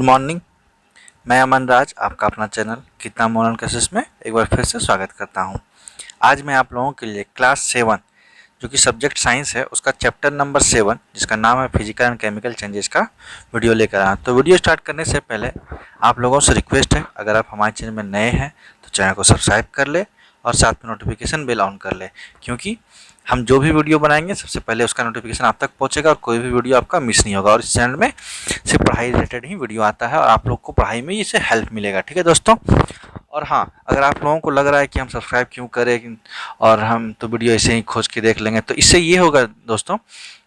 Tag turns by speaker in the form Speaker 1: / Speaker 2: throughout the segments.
Speaker 1: Good morning. मैं अमन राज आपका अपना चैनल कितना मॉडर्न क्लासेस में एक बार फिर से स्वागत करता हूं। आज मैं आप लोगों के लिए क्लास 7 जो कि सब्जेक्ट साइंस है उसका चैप्टर नंबर 7 जिसका नाम है फिजिकल एंड केमिकल चेंजेस का वीडियो लेकर आया। तो वीडियो स्टार्ट करने से पहले आप लोगों से रिक्वेस्ट है, अगर आप हमारे चैनल में नए हैं तो चैनल को सब्सक्राइब कर ले और साथ में नोटिफिकेशन बेल ऑन कर ले, क्योंकि हम जो भी वीडियो बनाएंगे सबसे पहले उसका नोटिफिकेशन आप तक पहुंचेगा और कोई भी वीडियो आपका मिस नहीं होगा। और इस चैनल में सिर्फ पढ़ाई रिलेटेड ही वीडियो आता है और आप लोग को पढ़ाई में इससे हेल्प मिलेगा। ठीक है दोस्तों। और हाँ, अगर आप लोगों को लग रहा है कि हम सब्सक्राइब क्यों करें और हम तो वीडियो ऐसे ही खोज के देख लेंगे, तो इससे ये होगा दोस्तों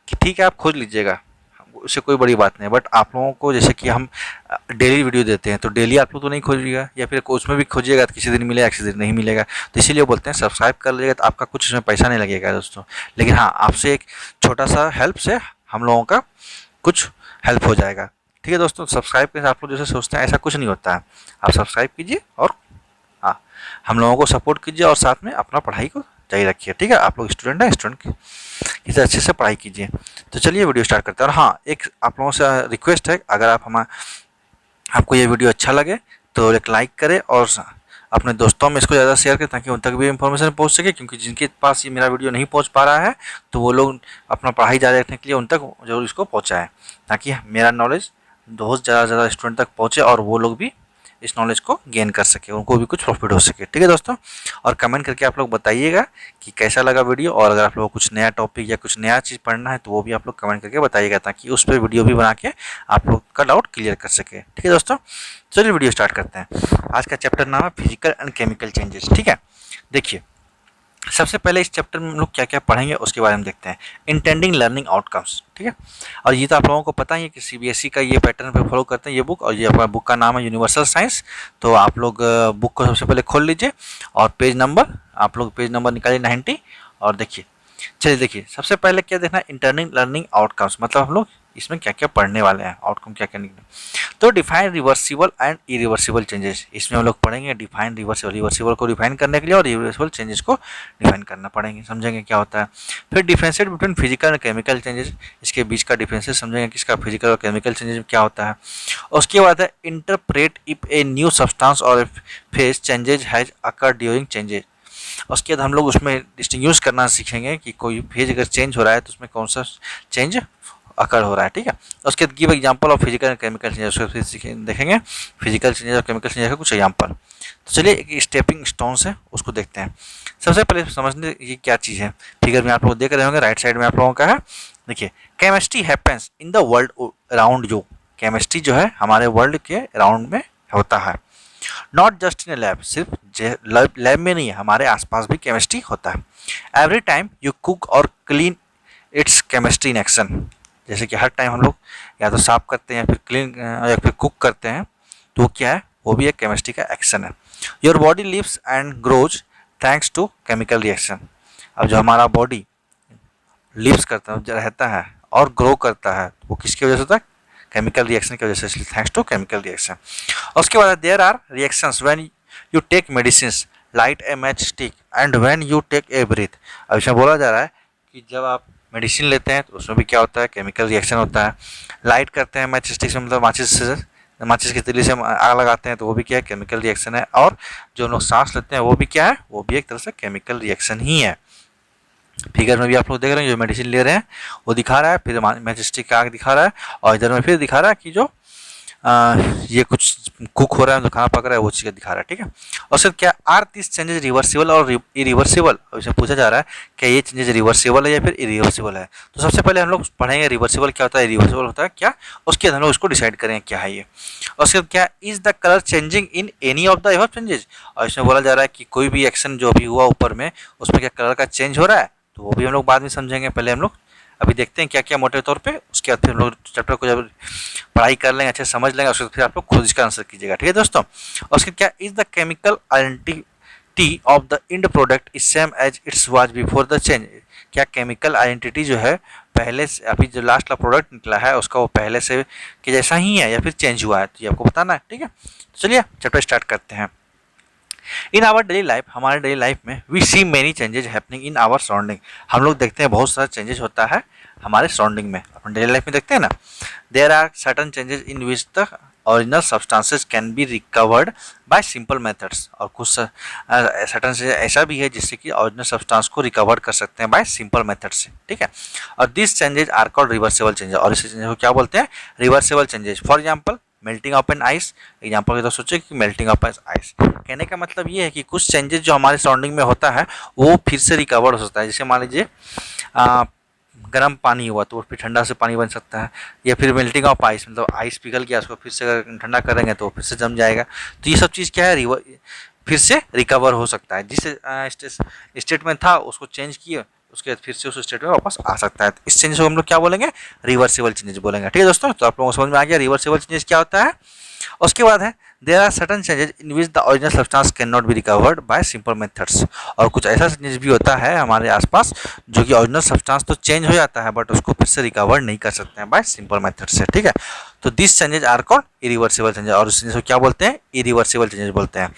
Speaker 1: कि ठीक है आप खोज लीजिएगा, उससे कोई बड़ी बात नहीं, बट आप लोगों को जैसे कि हम डेली वीडियो देते हैं तो डेली आप लोग तो नहीं खोजिएगा, या फिर उसमें भी खोजिएगा तो किसी दिन मिलेगा किसी दिन नहीं मिलेगा। तो इसीलिए बोलते हैं सब्सक्राइब कर लीजिएगा, तो आपका कुछ इसमें पैसा नहीं लगेगा दोस्तों। लेकिन हाँ, आपसे एक छोटा सा हेल्प से हम लोगों का कुछ हेल्प हो जाएगा। ठीक है दोस्तों। सब्सक्राइब करके आप लोग जैसे सोचते हैं ऐसा कुछ नहीं होता है। आप सब्सक्राइब कीजिए और हाँ, हम लोगों को सपोर्ट कीजिए और साथ में अपना पढ़ाई को जारी रखिए। ठीक है, आप लोग स्टूडेंट हैं, स्टूडेंट किसी अच्छे से पढ़ाई कीजिए। तो चलिए वीडियो स्टार्ट करते हैं। और हाँ, एक आप लोगों से रिक्वेस्ट है, अगर आपको ये वीडियो अच्छा लगे तो एक लाइक करें और अपने दोस्तों में इसको ज़्यादा शेयर करें ताकि उन तक भी इन्फॉर्मेशन पहुंच सके, क्योंकि जिनके पास ये मेरा वीडियो नहीं पहुंच पा रहा है तो वो लोग अपना पढ़ाई जारी रखने के लिए उन तक जरूर इसको पहुंचाएं, ताकि मेरा नॉलेज बहुत ज़्यादा स्टूडेंट तक पहुंचे और वो लोग भी इस नॉलेज को गेन कर सके, उनको भी कुछ प्रॉफिट हो सके। ठीक है दोस्तों। और कमेंट करके आप लोग बताइएगा कि कैसा लगा वीडियो, और अगर आप लोगों को कुछ नया टॉपिक या कुछ नया चीज़ पढ़ना है तो वो भी आप लोग कमेंट करके बताइएगा, ताकि उस पर वीडियो भी बना के आप लोग का डाउट क्लियर कर सके। ठीक है दोस्तों। चलिए वीडियो स्टार्ट करते हैं। आज का चैप्टर नाम है फिजिकल एंड केमिकल चेंजेस। ठीक है, देखिए सबसे पहले इस चैप्टर में हम लोग क्या क्या पढ़ेंगे उसके बारे में देखते हैं। Intending learning outcomes. ठीक है, और ये तो आप लोगों को पता ही है कि सीबीएसई का ये पैटर्न पे फॉलो करते हैं ये बुक, और ये अपना बुक का नाम है यूनिवर्सल साइंस। तो आप लोग बुक को सबसे पहले खोल लीजिए और पेज नंबर निकालिए 90 और देखिए। चलिए देखिए, सबसे पहले क्या देखना है, इंटरनिंग लर्निंग आउटकम्स, मतलब हम लोग इसमें क्या क्या पढ़ने वाले हैं, आउटकम क्या क्या निकले। तो define reversible and irreversible changes, इसमें हम लोग पढ़ेंगे डिफाइन रिवर्सिबल को डिफाइन करने के लिए और इरिवर्सिबल चेंजेस को डिफाइन करना पड़ेंगे, समझेंगे क्या होता है। फिर डिफरेंशिएट बिटवीन फिजिकल और केमिकल चेंजेस, इसके बीच का डिफरेंसेस समझेंगे कि इसका फिजिकल और केमिकल चेंजेस में क्या होता है। उसके बाद है interpret if a new substance और phase changes has occur during changes. उसके बाद हम लोग उसमें डिस्टिंग्विश करना सीखेंगे कि कोई फेज अगर चेंज हो रहा है तो उसमें कौन सा चेंज अकर हो रहा है। ठीक है, उसके बाद give example of physical and chemical changes, उसको देखेंगे फिजिकल चेंजेस और केमिकल चेंजेस का कुछ एग्जांपल। तो चलिए एक स्टेपिंग स्टोन्स है उसको देखते हैं। सबसे पहले समझने ये क्या चीज़ है। फिगर में आप लोग देख रहे होंगे, राइट साइड में आप लोगों का है, देखिए chemistry happens in the world around you. Chemistry जो है हमारे वर्ल्ड के अराउंड में होता है। Not just in A lab, सिर्फ लैब में नहीं है, हमारे आसपास भी केमिस्ट्री होता है। एवरी टाइम यू कुक और clean it's chemistry in action, जैसे कि हर टाइम हम लोग या तो साफ करते हैं या फिर क्लीन या फिर कुक करते हैं तो वो क्या है, वो भी एक केमिस्ट्री का एक्शन है। Your body lives and grows thanks to chemical reaction. अब जो हमारा बॉडी लिव्स करता है, रहता है और ग्रो करता है, वो किसकी वजह से होता है, केमिकल रिएक्शन की वजह से, इसलिए थैंक्स टू केमिकल रिएक्शन। उसके बाद there are reactions when you take medicine light a match stick and when you take a breath. अब इसमें बोला जा रहा है कि जब आप मेडिसिन लेते हैं तो उसमें भी क्या होता है, केमिकल रिएक्शन होता है। लाइट करते हैं मैच स्टिक से, मतलब माचिस की तीली से आग लगाते हैं तो वो भी क्या है, केमिकल रिएक्शन है। और जो लोग सांस लेते हैं वो भी क्या है, वो भी एक तरह से केमिकल रिएक्शन ही है। फिगर में भी आप लोग देख रहे हैं जो मेडिसिन ले रहे हैं वो दिखा रहा है, फिर मैच स्टिक का आग दिखा रहा है, और इधर में फिर दिखा रहा है कि जो ये कुछ कुक हो रहा है, जो खाना पक रहा है वो चीज़ दिखा रहा है। ठीक है, और सर क्या आर दिस चेंजेस रिवर्सिबल और इरिवर्सिबल, इसमें पूछा जा रहा है क्या ये चेंजेस रिवर्सिबल है या फिर इरिवर्सिबल है। तो सबसे पहले हम लोग पढ़ेंगे रिवर्सिबल क्या होता है, इरिवर्सिबल होता है क्या, उसके बाद हम लोग इसको डिसाइड करेंगे क्या है ये। और उसके बाद क्या is the colour changing in any of the above changes, और इसमें बोला जा रहा है कि कोई भी एक्शन जो भी हुआ ऊपर में उसमें क्या कलर का चेंज हो रहा है, तो वो भी हम लोग बाद में समझेंगे। पहले हम लोग अभी देखते हैं क्या क्या मोटे तौर पे, उसके बाद फिर हम लोग चैप्टर को जब पढ़ाई कर लेंगे, अच्छे समझ लेंगे, उसके बाद फिर आप लोग खुद इसका आंसर कीजिएगा। ठीक है दोस्तों। और उसके क्या is the chemical identity of the end product is same as it's was before the change. क्या केमिकल आइडेंटिटी जो है पहले से, अभी जो लास्ट का प्रोडक्ट निकला है उसका वो पहले से के जैसा ही है या फिर चेंज हुआ है, तो ये आपको बताना है। ठीक है, चलिए चैप्टर स्टार्ट करते हैं। इन आवर डेली लाइफ, हमारे डेली लाइफ में we see many changes happening in our surrounding, हम लोग देखते हैं बहुत सारा चेंजेस होता है हमारे सराउंडिंग में, अपन डेली लाइफ में देखते हैं ना। There are certain changes in which the original substances can be recovered by simple methods, और कुछ सर्टन से ऐसा भी है जिससे कि ओरिजिनल सब्सटेंस को रिकवर कर सकते हैं बाय सिंपल मेथड से, ठीक है। और this changes are called reversible changes, और इस चेंजेस को क्या बोलते हैं, reversible changes. For example melting of an ice, example के तो सोचिए कि मेल्टिंग ऑफ एन आइस, कहने का मतलब ये है कि कुछ चेंजेस जो हमारे सराउंडिंग में होता है वो फिर से रिकवर हो सकता है। जैसे मान लीजिए गर्म पानी हुआ तो फिर ठंडा से पानी बन सकता है, या फिर मेल्टिंग ऑफ आइस, मतलब आइस पिघल गया, उसको फिर से अगर ठंडा करेंगे तो फिर से जम जाएगा। तो ये सब चीज़ क्या है, फिर से रिकवर हो सकता है। जिस स्टेट में था उसको चेंज किए, उसके बाद फिर से उस स्टेट में वापस आ सकता है। तो इस चेंजेस को हम लोग क्या बोलेंगे, रिवर्सिबल चेंजेस बोलेंगे, ठीक है दोस्तों। तो आप लोगों को समझ में आ गया रिवर्सिबल चेंजेस क्या होता है। उसके बाद है there are certain changes in which the original substance can not be recovered by simple methods, और कुछ ऐसा चेंजेस भी होता है हमारे आसपास जो कि ओरिजिनल सब्सटेंस तो चेंज हो जाता है बट उसको फिर से रिकवर नहीं कर सकते हैं बाय सिंपल मेथड से, ठीक है। तो this changes are called irreversible changes, और इस चेंजेस को क्या बोलते हैं, इरिवर्सिबल चेंजेस बोलते हैं।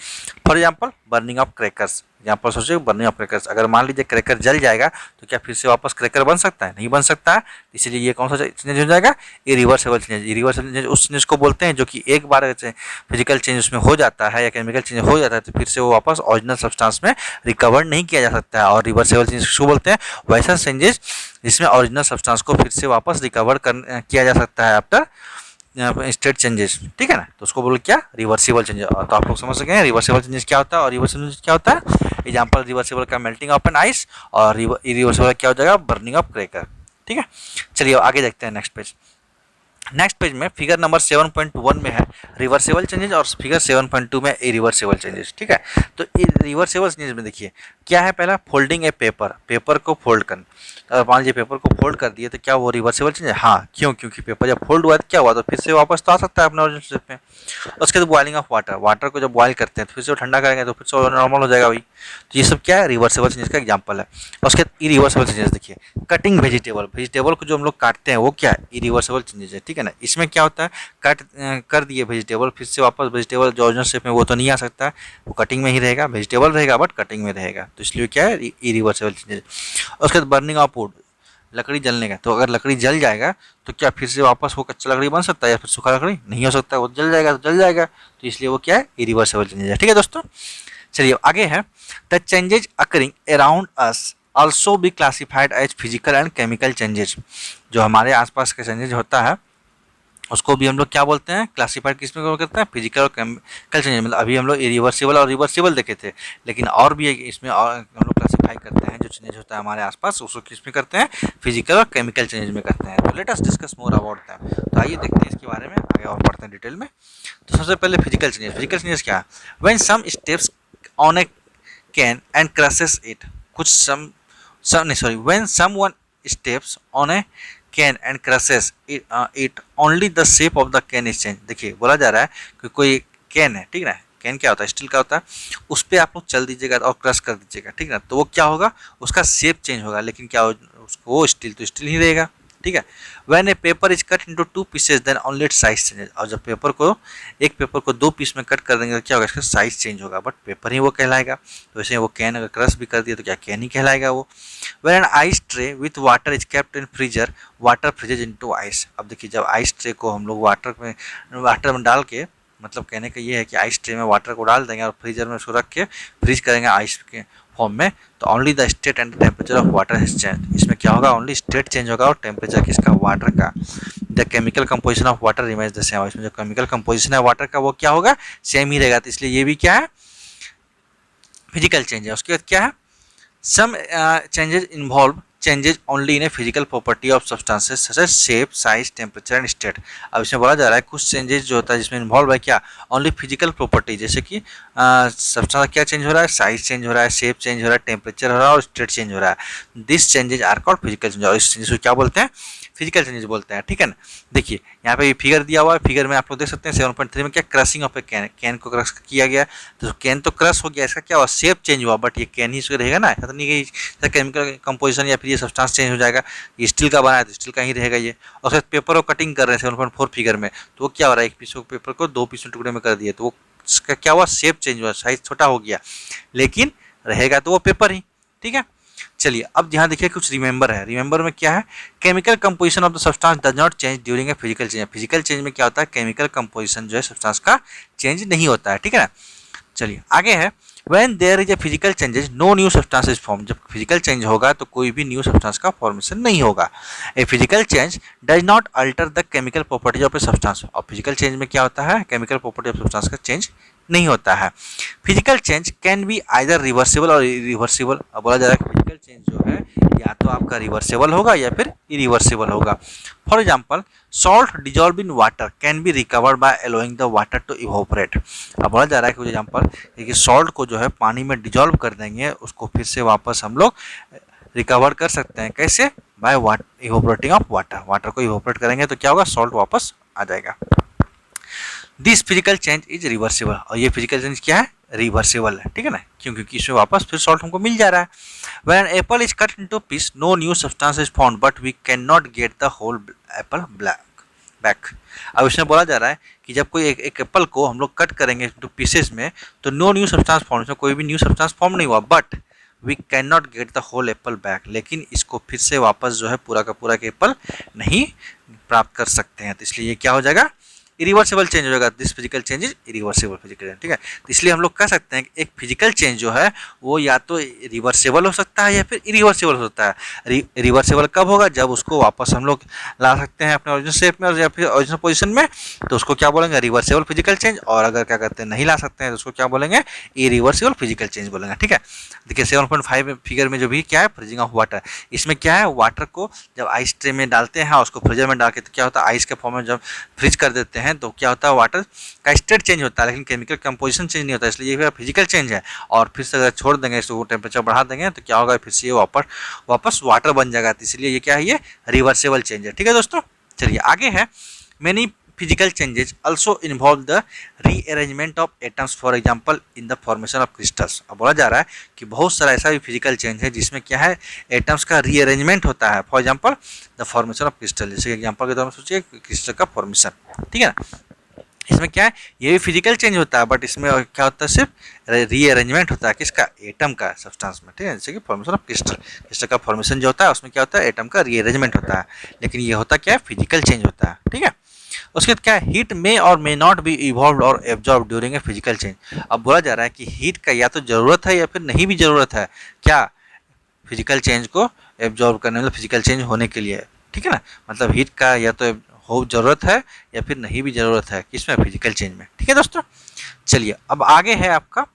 Speaker 1: For example burning of crackers, यहाँ पर सोचिए बर्निंग ऑफ क्रैकर्स, अगर मान लीजिए क्रैकर जल जाएगा तो क्या फिर से वापस क्रैकर बन सकता है, नहीं बन सकता है। इसलिए ये कौन सा चेंज हो जाएगा, इरिवर्सिबल चेंज। इरिवर्सिबल चेंज उस चेंज को बोलते हैं जो कि एक बार फिजिकल चेंज उसमें हो जाता है या केमिकल चेंज हो जाता है तो फिर से वो वापस ओरिजिनल सब्सटेंस में रिकवर नहीं किया जा सकता है। और रिवर्सिबल चेंज किसको बोलते हैं, वैसा चेंजेस जिसमें ओरिजिनल सब्सटेंस को फिर से वापस रिकवर किया जा सकता है आफ्टर स्टेट चेंजेस, ठीक है ना। तो उसको बोलो क्या, रिवर्सिबल चेंजेस। तो आप लोग समझ सके हैं रिवर्सिबल चेंजेस क्या होता है और रिवर्सिबल चेंजेस क्या होता है। एग्जांपल रिवर्सिबल का मेल्टिंग ऑफ एन आइस, और इरिवर्सिबल क्या हो जाएगा, बर्निंग ऑफ क्रैकर, ठीक है। चलिए आगे देखते हैं नेक्स्ट पेज। नेक्स्ट पेज में फिगर नंबर 7.1 में है रिवर्सिबल चेंजेस, और फिगर 7.2 में इरिवर्सिबल चेंजेस, ठीक है। तो रिवर्सिबल चेंजेस में देखिए क्या है, पहला फोल्डिंग ए पेपर, पेपर को फोल्ड करना। अगर मान लीजिए पेपर को फोल्ड कर दिए तो क्या वो रिवर्सिबल चेंज है, हाँ, क्यों, क्योंकि पेपर जब फोल्ड हुआ तो क्या हुआ, तो फिर से वापस तो आ सकता है अपने ओरिजिनल शेप में। उसके बाद बॉइलिंग ऑफ वाटर, वाटर को जब बॉयल करते हैं तो फिर से वो ठंडा करेंगे तो फिर से नॉर्मल हो जाएगा वही। तो ये सब क्या है, रिवर्सिबल चेंजेस का एग्जाम्पल है। उसके बाद इरिवर्सिबल चेंजेस देखिए, कटिंग वेजिटेबल, वेजिटेबल को जो हम लोग काटते हैं वो क्या है, इरिवर्सिबल चेंजेस है, ठीक है ना। इसमें क्या होता है, कट कर दिए वेजिटेबल, फिर से वापस वेजिटेबल जो ओरिजिनल शेप में वो तो नहीं आ सकता है, वो कटिंग में ही रहेगा, वेजिटेबल रहेगा बट कटिंग में रहेगा, तो इसलिए क्या है, इरिवर्सिबल चेंजेस। उसके बाद बर्निंग ऑफ वुड, लकड़ी जलने का, तो अगर लकड़ी जल जाएगा तो क्या फिर से वापस वो कच्चा लकड़ी बन सकता है या फिर सूखा लकड़ी, नहीं हो सकता, वो जल जाएगा तो जल जाएगा, तो इसलिए वो क्या है, इरिवर्सिबल चेंजेस है, ठीक है दोस्तों। चलिए आगे है the changes occurring around us also be classified as physical and chemical changes, जो हमारे आसपास के चेंजेज होता है उसको भी हम लोग क्या बोलते हैं, क्लासीफाइड किस में करते हैं, फिजिकल और केमिकल चेंजेस। मतलब अभी हम लोग रिवर्सिबल और रिवर्सिबल देखे थे, लेकिन और भी इसमें और हम लोग क्लासीफाई करते हैं जो चेंजेज होता है हमारे आसपास, उसको किस में करते हैं, फिजिकल और केमिकल चेंजेस में करते हैं। तो let us discuss more about them. तो आइए देखते हैं इसके बारे में आगे और पढ़ते हैं डिटेल में। तो सबसे पहले फिजिकल चेंजेस, फिजिकल चेंजेस क्या है, when some steps on a can and crushes it, कुछ when someone steps on a can and crushes it only the shape of the can is change. देखिए बोला जा रहा है कि कोई कैन है, ठीक है ना, कैन क्या होता है, स्टील का होता है, उस पर आप लोग चल दीजिएगा और क्रश कर दीजिएगा, ठीक है ना, तो वो क्या होगा, उसका शेप चेंज होगा, लेकिन क्या उसको वो स्टील तो स्टील ही रहेगा, ठीक है। When a paper is cut into 2 pieces then only its size changes, और जब एक पेपर को 2 पीस में कट कर देंगे तो क्या होगा, इसका साइज चेंज होगा बट पेपर ही वो कहलाएगा। तो वैसे वो कैन अगर क्रश भी कर दिया तो क्या कैन ही कहलाएगा वो। When an ice tray with water is kept in freezer water फ्रीजेज into ice, अब देखिए जब आइस ट्रे को हम लोग वाटर में डाल के, मतलब कहने का ये है कि आइस ट्रे में वाटर को डाल देंगे और फ्रीजर में उसको रख के फ्रीज करेंगे आइस के फॉर्म में, तो only the state and temperature of water has change. इसमें क्या होगा, ओनली स्टेट चेंज होगा और टेम्परेचर किसका, वाटर का। The chemical composition of water remains the same, इसमें जो केमिकल कंपोजिशन है वाटर का वो क्या होगा, सेम ही रहेगा। तो इसलिए ये भी क्या है, फिजिकल चेंज है। उसके बाद क्या है, some changes involve changes only in a physical property of substances such as shape, size, temperature and state. अब इसमें बोला जा रहा है कुछ चेंजेस जो होता है जिसमें इन्वॉल्व है क्या, ओनली फिजिकल प्रॉपर्टी, जैसे कि सब्सटेंस क्या चेंज हो रहा है, साइज चेंज हो रहा है, शेप चेंज हो रहा है, टेम्परेचर हो रहा है और स्टेट चेंज हो रहा है। This changes are called physical change, और इस चेंजेस को क्या बोलते हैं, फिजिकल चेंजेस बोलते हैं, ठीक है ना। देखिए यहाँ पे ये फिगर दिया हुआ है, फिगर में आप लोग देख सकते हैं 7.3 में क्या, crushing of A can, can को क्रश किया गया, तो कैन तो क्रश हो गया, इसका क्या हुआ, शेप चेंज हुआ, बट ये कैन ही रहेगा ना, ऐसा नहीं कि केमिकल कंपोजिशन या फिर ये सब्सटेंस चेंज हो जाएगा, ये स्टील का बना है तो स्टील का ही रहेगा ये। और फिर पेपर को कटिंग कर रहे हैं 7.4 फिगर में, तो वो क्या हो रहा है, एक पीस पेपर को 2 पीस में टुकड़े में कर दिए, तो वो इसका क्या हुआ, शेप चेंज हुआ, साइज छोटा हो गया, लेकिन रहेगा तो वो पेपर ही, ठीक है। चलिए अब यहाँ देखिए कुछ रिमेंबर है। रिमेंबर में क्या है, chemical composition of the substance does not change during a physical change. Physical change में क्या होता है, केमिकल कंपोजिशन जो है सब्सटेंस का चेंज नहीं होता है, ठीक है ना। चलिए आगे है, when there is a physical changes no new substance is form. जब फिजिकल चेंज होगा तो कोई भी न्यू सब्सटेंस का फॉर्मेशन नहीं होगा। A physical change does not alter the chemical properties of a substance. और फिजिकल चेंज में क्या होता है, केमिकल प्रॉपर्टी ऑफ सब्सटेंस का चेंज नहीं होता है। Physical change can be either reversible और इरिवर्सिबल। अब बोला जा रहा है कि फिजिकल चेंज जो है या तो आपका रिवर्सिबल होगा या फिर इरिवर्सिबल होगा। For example, salt dissolve in water can be recovered by allowing the water to evaporate. अब बोला जा रहा है कि एग्जाम्पल कि सॉल्ट को जो है पानी में डिजॉल्व कर देंगे, उसको फिर से वापस हम लोग रिकवर कर सकते हैं। कैसे, by evaporating of water. Water को इवोपरेट करेंगे तो क्या होगा, सॉल्ट वापस आ जाएगा। This physical change is reversible. और ये फिजिकल चेंज क्या है, रिवर्सिबल है, ठीक है ना, क्योंकि इसमें वापस फिर सॉल्ट हमको मिल जा रहा है। When apple is cut into piece no new substance is found but we can not get the whole apple back. अब इसमें बोला जा रहा है कि जब कोई एक एप्पल को हम लोग कट करेंगे इनटू पीसेस में तो नो न्यू सब्सटेंस फाउंड, इसमें कोई भी न्यू सब्सटेंस फॉर्म नहीं हुआ, but we can not get the whole apple back. लेकिन इसको फिर से वापस जो है पूरा का पूरा एप्पल नहीं प्राप्त कर सकते हैं। तो इसलिए ये क्या हो जाएगा, इरिवर्सिबल चेंज हो जाएगा। This physical change is irreversible physical change, ठीक है। तो इसलिए हम लोग कह सकते हैं कि एक फिजिकल चेंज जो है वो या तो रिवर्सिबल हो सकता है या फिर इरिवर्सिबल हो सकता है। रिवर्सिबल कब होगा, जब उसको वापस हम लोग ला सकते हैं अपने ओरिजिनल शेप में या फिर ओरिजिनल पोजीशन में, तो उसको क्या बोलेंगे, रिवर्सिबल फिजिकल चेंज। और अगर क्या कहते हैं नहीं ला सकते हैं तो उसको क्या बोलेंगे, इरिवर्सिबल फिजिकल चेंज बोलेंगे, ठीक है। देखिए 7.5 फिगर में जो भी क्या है, फ्रीजिंग ऑफ वाटर, इसमें क्या है, वाटर को जब आइस ट्रे में डालते हैं और उसको फ्रीजर में डाल के तो क्या होता है, आइस के फॉर्म में जब फ्रीज कर देते हैं तो क्या होता है, वाटर का स्टेट चेंज होता है लेकिन केमिकल कंपोजिशन चेंज नहीं होता। इसलिए ये फिजिकल चेंज है। और फिर से अगर छोड़ देंगे इसको, टेम्परेचर बढ़ा देंगे तो क्या होगा, फिर से ये वापस वाटर बन जाएगा। तो इसलिए ये क्या है, ये रिवर्सिबल चेंज है, ठीक है दोस्तों। चलिए आगे है, many physical changes also involve the rearrangement of atoms, for example in the formation of crystals। अब बोला जा रहा है कि बहुत सारा ऐसा भी फिजिकल चेंज है जिसमें क्या है, एटम्स का रीअरेंजमेंट होता है। For example the formation of crystal, जैसे एग्जांपल के तौर में सोचिए क्रिस्टल का फॉर्मेशन, ठीक है ना। इसमें क्या है, ये भी फिजिकल चेंज होता है, बट इसमें क्या होता है, सिर्फ रीअरेंजमेंट होता है किसका, एटम का सब्सटेंस में, ठीक है। जैसे कि फॉर्मेशन ऑफ क्रिस्टल, क्रिस्टल का फॉर्मेशन जो होता है उसमें क्या होता है, एटम का रीअरेंजमेंट होता है। लेकिन ये होता क्या है, फिजिकल चेंज होता है, ठीक है। उसके बाद क्या है, हीट में और मे नॉट बी इवॉल्व और absorb during a physical change. अब बोला जा रहा है कि हीट का या तो जरूरत है या फिर नहीं भी जरूरत है, क्या, फिजिकल चेंज को एब्जॉर्ब करने में, फिजिकल चेंज होने के लिए, ठीक है ना। मतलब हीट का या तो हो जरूरत है या फिर नहीं भी जरूरत है, किसमें, फिजिकल चेंज में, ठीक है दोस्तों। चलिए अब आगे है आपका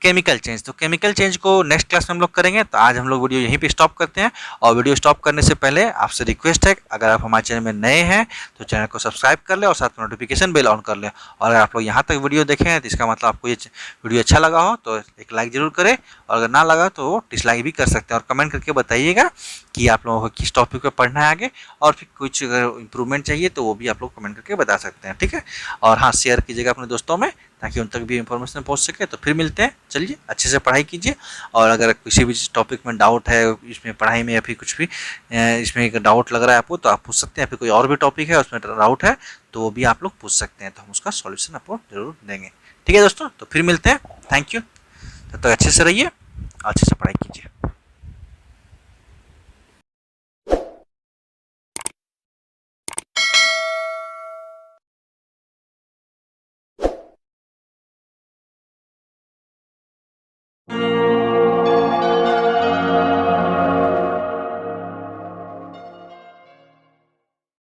Speaker 1: केमिकल चेंज। तो केमिकल चेंज को नेक्स्ट क्लास में हम लोग करेंगे। तो आज हम लोग वीडियो यहीं पे स्टॉप करते हैं। और वीडियो स्टॉप करने से पहले आपसे रिक्वेस्ट है, अगर आप हमारे चैनल में नए हैं तो चैनल को सब्सक्राइब कर ले और साथ में नोटिफिकेशन बेल ऑन कर ले। और अगर आप लोग यहाँ तक वीडियो देखें हैं तो इसका मतलब आपको ये वीडियो अच्छा लगा हो तो एक लाइक जरूर करें, और अगर ना लगा तो डिसलाइक भी कर सकते हैं। और कमेंट करके बताइएगा कि आप लोगों को किस टॉपिक पर पढ़ना है आगे, और फिर कुछ अगर इंप्रूवमेंट चाहिए तो वो भी आप लोग कमेंट करके बता सकते हैं, ठीक है। और हाँ, शेयर कीजिएगा अपने दोस्तों में ताकि उन तक भी इंफॉर्मेशन पहुंच सके। तो फिर मिलते हैं, चलिए अच्छे से पढ़ाई कीजिए। और अगर किसी भी टॉपिक में डाउट है, इसमें पढ़ाई में या फिर कुछ भी इसमें एक डाउट लग रहा है आपको, तो आप पूछ सकते हैं। फिर कोई और भी टॉपिक है उसमें डाउट है तो वो भी आप लोग पूछ सकते हैं, तो हम उसका सॉल्यूशन आपको जरूर देंगे, ठीक है दोस्तों। तो फिर मिलते हैं, थैंक यू। तब तक अच्छे से रहिए, अच्छे से पढ़ाई